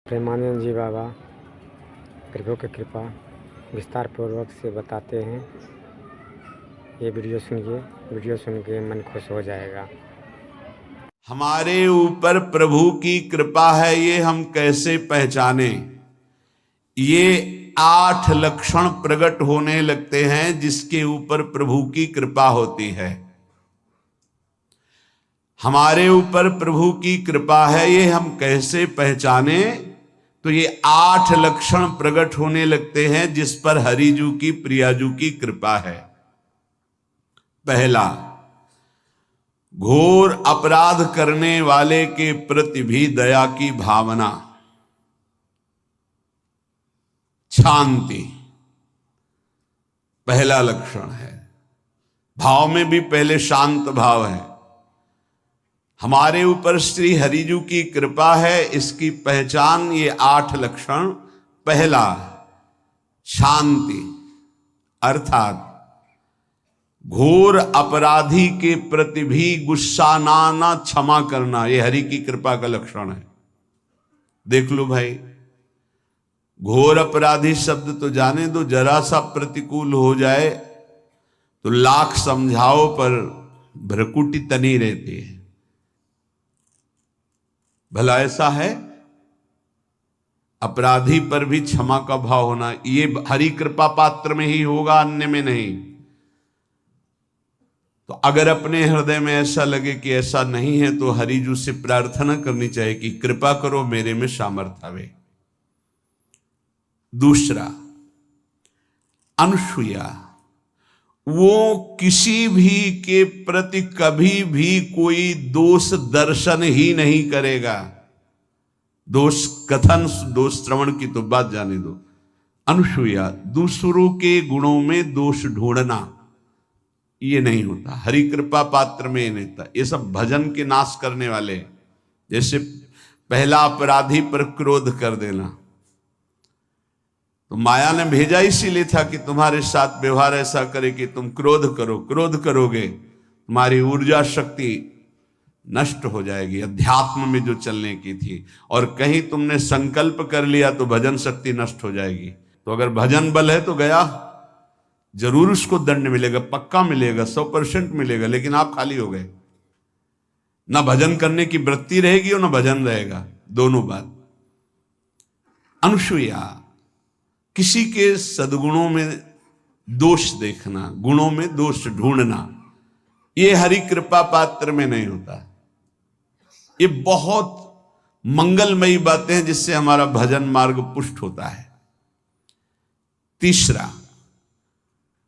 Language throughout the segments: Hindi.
प्रेमानंद जी बाबा प्रभु की कृपा विस्तार पूर्वक से बताते हैं। ये वीडियो सुनिए, वीडियो सुन के मन खुश हो जाएगा। हमारे ऊपर प्रभु की कृपा है, ये हम कैसे पहचाने? ये 8 लक्षण प्रकट होने लगते हैं जिसके ऊपर प्रभु की कृपा होती है। हमारे ऊपर प्रभु की कृपा है, ये हम कैसे पहचाने? तो ये 8 लक्षण प्रकट होने लगते हैं जिस पर हरिजू की प्रियाजू की कृपा है। पहला, घोर अपराध करने वाले के प्रति भी दया की भावना, शांति पहला लक्षण है। भाव में भी पहले शांत भाव है। हमारे ऊपर श्री हरिजू की कृपा है, इसकी पहचान ये 8 लक्षण। पहला, शांति, अर्थात घोर अपराधी के प्रति भी गुस्सा ना क्षमा करना, यह हरि की कृपा का लक्षण है। देख लो भाई, घोर अपराधी शब्द तो जाने दो, जरा सा प्रतिकूल हो जाए तो लाख समझाओ पर भ्रकुटी तनी रहती है। भला ऐसा है? अपराधी पर भी क्षमा का भाव होना, ये हरि कृपा पात्र में ही होगा, अन्य में नहीं। तो अगर अपने हृदय में ऐसा लगे कि ऐसा नहीं है तो हरिजू से प्रार्थना करनी चाहिए कि कृपा करो, मेरे में सामर्थ्य आवे। दूसरा, अनुसूया, वो किसी भी के प्रति कभी भी कोई दोष दर्शन ही नहीं करेगा। दोष कथन, दोष श्रवण की तो बात जाने दो। अनुसूया, दूसरों के गुणों में दोष ढूंढना, ये नहीं होता। हरि कृपा पात्र में नहीं होता। ये सब भजन के नाश करने वाले। जैसे पहला अपराधी पर क्रोध कर देना, तो माया ने भेजा इसीलिए था कि तुम्हारे साथ व्यवहार ऐसा करे कि तुम क्रोध करो। क्रोध करोगे तुम्हारी ऊर्जा शक्ति नष्ट हो जाएगी, अध्यात्म में जो चलने की थी। और कहीं तुमने संकल्प कर लिया तो भजन शक्ति नष्ट हो जाएगी। तो अगर भजन बल है तो गया, जरूर उसको दंड मिलेगा, पक्का मिलेगा, 100% मिलेगा, लेकिन आप खाली हो गए। ना भजन करने की वृत्ति रहेगी और ना भजन रहेगा, दोनों बात। अनुसूया, किसी के सद्गुणों में दोष देखना, गुणों में दोष ढूंढना, ये हरि कृपा पात्र में नहीं होता। ये बहुत मंगलमयी बातें हैं जिससे हमारा भजन मार्ग पुष्ट होता है। तीसरा,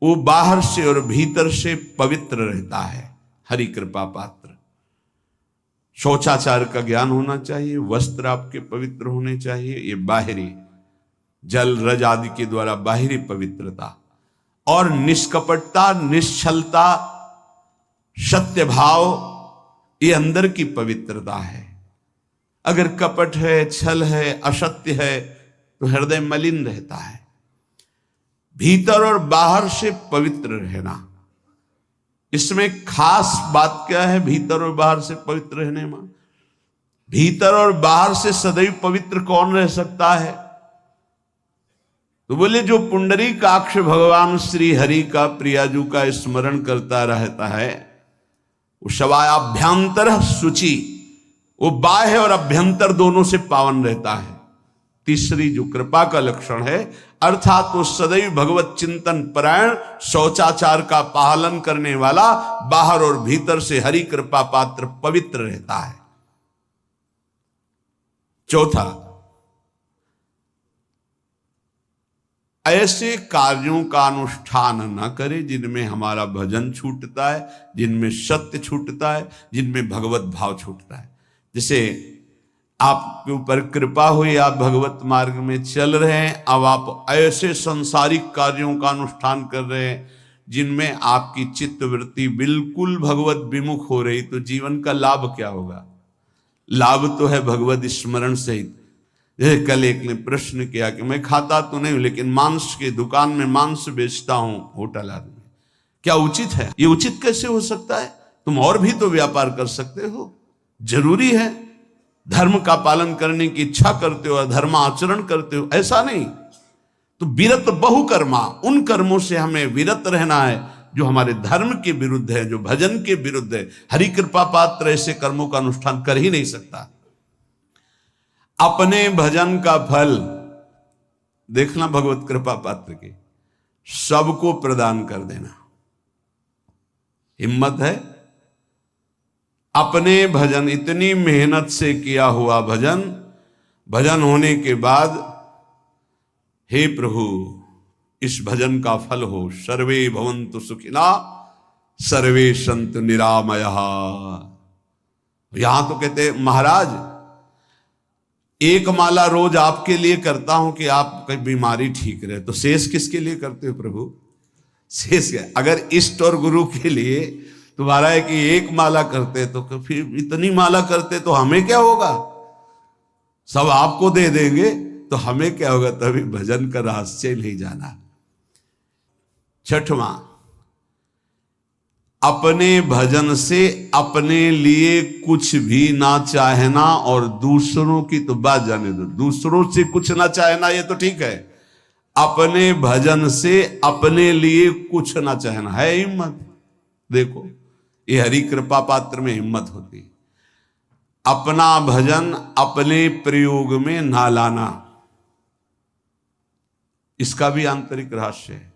वो बाहर से और भीतर से पवित्र रहता है, हरि कृपा पात्र। शौचाचार का ज्ञान होना चाहिए, वस्त्र आपके पवित्र होने चाहिए, ये बाहरी जल रज आदि के द्वारा बाहरी पवित्रता। और निष्कपटता, निश्चलता, सत्य भाव, ये अंदर की पवित्रता है। अगर कपट है, छल है, असत्य है तो हृदय मलिन रहता है। भीतर और बाहर से पवित्र रहना, इसमें खास बात क्या है? भीतर और बाहर से पवित्र रहने में, भीतर और बाहर से सदैव पवित्र कौन रह सकता है? तो बोले जो पुंडरीकाक्ष भगवान श्री हरि का प्रियाजू का स्मरण करता रहता है, वो शवायाभ्यंतर शुचि, वो बाह्य और अभ्यंतर दोनों से पावन रहता है। तीसरी जो कृपा का लक्षण है, अर्थात वो सदैव भगवत चिंतन परायण, शौचाचार का पालन करने वाला, बाहर और भीतर से हरि कृपा पात्र पवित्र रहता है। चौथा, ऐसे कार्यों का अनुष्ठान न करे जिनमें हमारा भजन छूटता है, जिनमें सत्य छूटता है, जिनमें भगवत भाव छूटता है। जैसे आपके ऊपर कृपा हुई, आप भगवत मार्ग में चल रहे हैं, अब आप ऐसे संसारिक कार्यों का अनुष्ठान कर रहे हैं जिनमें आपकी चित्तवृत्ति बिल्कुल भगवत विमुख हो रही, तो जीवन का लाभ क्या होगा? लाभ तो है भगवत स्मरण सहित। जैसे कल एक ने प्रश्न किया कि मैं खाता तो नहीं हूं लेकिन मांस की दुकान में मांस बेचता हूं, होटल आदमी, क्या उचित है? ये उचित कैसे हो सकता है? तुम और भी तो व्यापार कर सकते हो, जरूरी है। धर्म का पालन करने की इच्छा करते हो, धर्माचरण करते हो, ऐसा नहीं। तो विरत बहुकर्मा, उन कर्मों से हमें विरत रहना है जो हमारे धर्म के विरुद्ध है, जो भजन के विरुद्ध है। हरि कृपा पात्र ऐसे कर्मों का अनुष्ठान कर ही नहीं सकता। अपने भजन का फल देखना भगवत कृपा पात्र के, सबको प्रदान कर देना। हिम्मत है? अपने भजन, इतनी मेहनत से किया हुआ भजन, भजन होने के बाद हे प्रभु इस भजन का फल हो, सर्वे भवन्तु सुखिना सर्वे सन्तु निरामयः। यहां तो कहते महाराज एक माला रोज आपके लिए करता हूं कि आपकी बीमारी ठीक रहे, तो शेष किसके लिए करते हो प्रभु? शेष क्या? अगर इष्ट और गुरु के लिए तुम्हारा है कि एक माला करते तो फिर इतनी माला करते तो हमें क्या होगा? सब आपको दे देंगे तो हमें क्या होगा? तभी भजन का रहस्य नहीं जाना। छठवां, अपने भजन से अपने लिए कुछ भी ना चाहना, और दूसरों की तो बात जाने दो, दूसरों से कुछ ना चाहना ये तो ठीक है, अपने भजन से अपने लिए कुछ ना चाहना है हिम्मत। देखो ये हरि कृपा पात्र में हिम्मत होती है। अपना भजन अपने प्रयोग में ना लाना, इसका भी आंतरिक रहस्य है।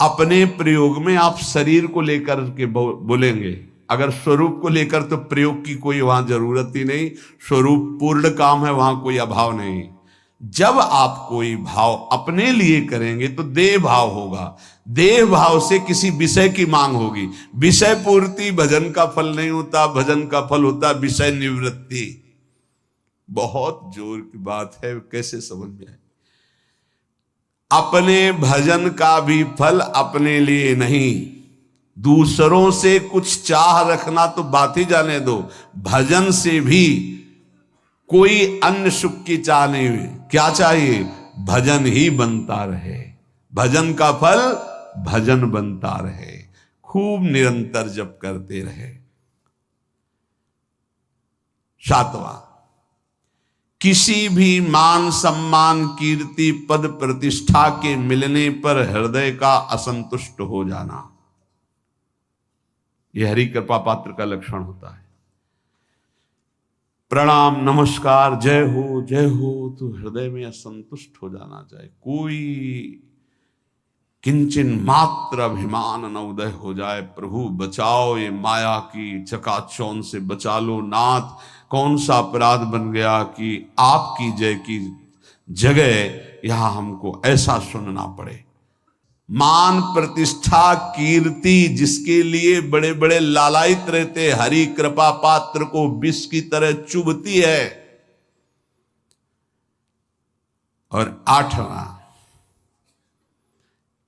अपने प्रयोग में आप शरीर को लेकर के बोलेंगे, अगर स्वरूप को लेकर तो प्रयोग की कोई वहां जरूरत ही नहीं, स्वरूप पूर्ण काम है, वहां कोई अभाव नहीं। जब आप कोई भाव अपने लिए करेंगे तो देह भाव होगा, देह भाव से किसी विषय की मांग होगी। विषय पूर्ति भजन का फल नहीं होता, भजन का फल होता विषय निवृत्ति। बहुत जोर की बात है, कैसे समझ में आए? अपने भजन का भी फल अपने लिए नहीं, दूसरों से कुछ चाह रखना तो बात ही जाने दो, भजन से भी कोई अन्य सुख की चाह नहीं हुई। क्या चाहिए? भजन ही बनता रहे, भजन का फल भजन बनता रहे, खूब निरंतर जप करते रहे। सातवां, किसी भी मान सम्मान कीर्ति पद प्रतिष्ठा के मिलने पर हृदय का असंतुष्ट हो जाना, यह हरि कृपा पात्र का लक्षण होता है। प्रणाम नमस्कार जय हो तो हृदय में असंतुष्ट हो जाना चाहिए। कोई किंचन मात्र अभिमान न उदय हो जाए। प्रभु बचाओ, ये माया की चकाचौंध से बचा लो नाथ। कौन सा अपराध बन गया कि आपकी जय की जगह यहां हमको ऐसा सुनना पड़े। मान प्रतिष्ठा कीर्ति जिसके लिए बड़े बड़े लालायित रहते, हरि कृपा पात्र को विष की तरह चुभती है। और आठवां,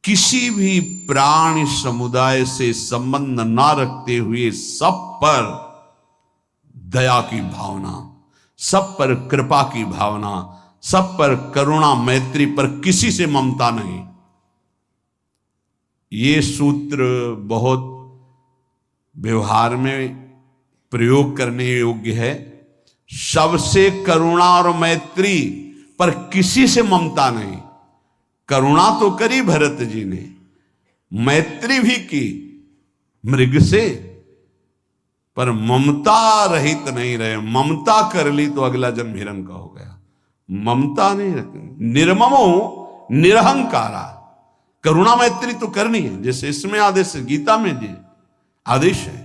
किसी भी प्राणी समुदाय से संबंध ना रखते हुए सब पर दया की भावना, सब पर कृपा की भावना, सब पर करुणा मैत्री पर किसी से ममता नहीं। ये सूत्र बहुत व्यवहार में प्रयोग करने योग्य है। सबसे करुणा और मैत्री पर किसी से ममता नहीं। करुणा तो करी भरत जी ने, मैत्री भी की मृग से, पर ममता रहित नहीं रहे। ममता कर ली तो अगला जन्म हिरण का हो गया। ममता नहीं रखनी। निर्ममो निरहंकारा, करुणा मैत्री तो करनी है, जैसे इसमें आदेश है, गीता में जी आदेश है,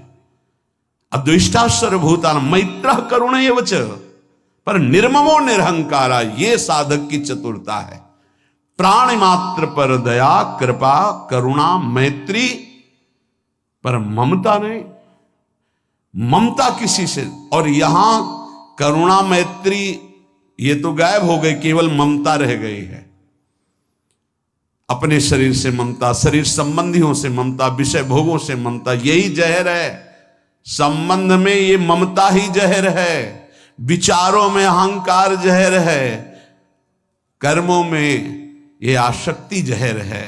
अद्वेष्टा सर्वभूतानां मैत्रः करुणैव च, पर निर्ममो निरहंकारा, ये साधक की चतुरता है। प्राणी मात्र पर दया कृपा करुणा मैत्री, पर ममता नहीं। ममता किसी से, और यहां करुणा मैत्री ये तो गायब हो गई, केवल ममता रह गई है। अपने शरीर से ममता, शरीर संबंधियों से ममता, विषय भोगों से ममता, यही जहर है। संबंध में ये ममता ही जहर है, विचारों में अहंकार जहर है, कर्मों में ये आसक्ति जहर है।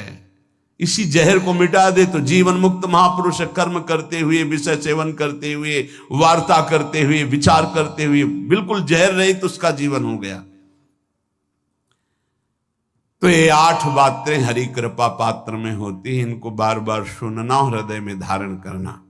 इसी जहर को मिटा दे तो जीवन मुक्त महापुरुष कर्म करते हुए, विषय सेवन करते हुए, वार्ता करते हुए, विचार करते हुए, बिल्कुल जहर रहित उसका जीवन हो गया। तो ये 8 बातें हरि कृपा पात्र में होती हैं, इनको बार बार सुनना, हृदय में धारण करना।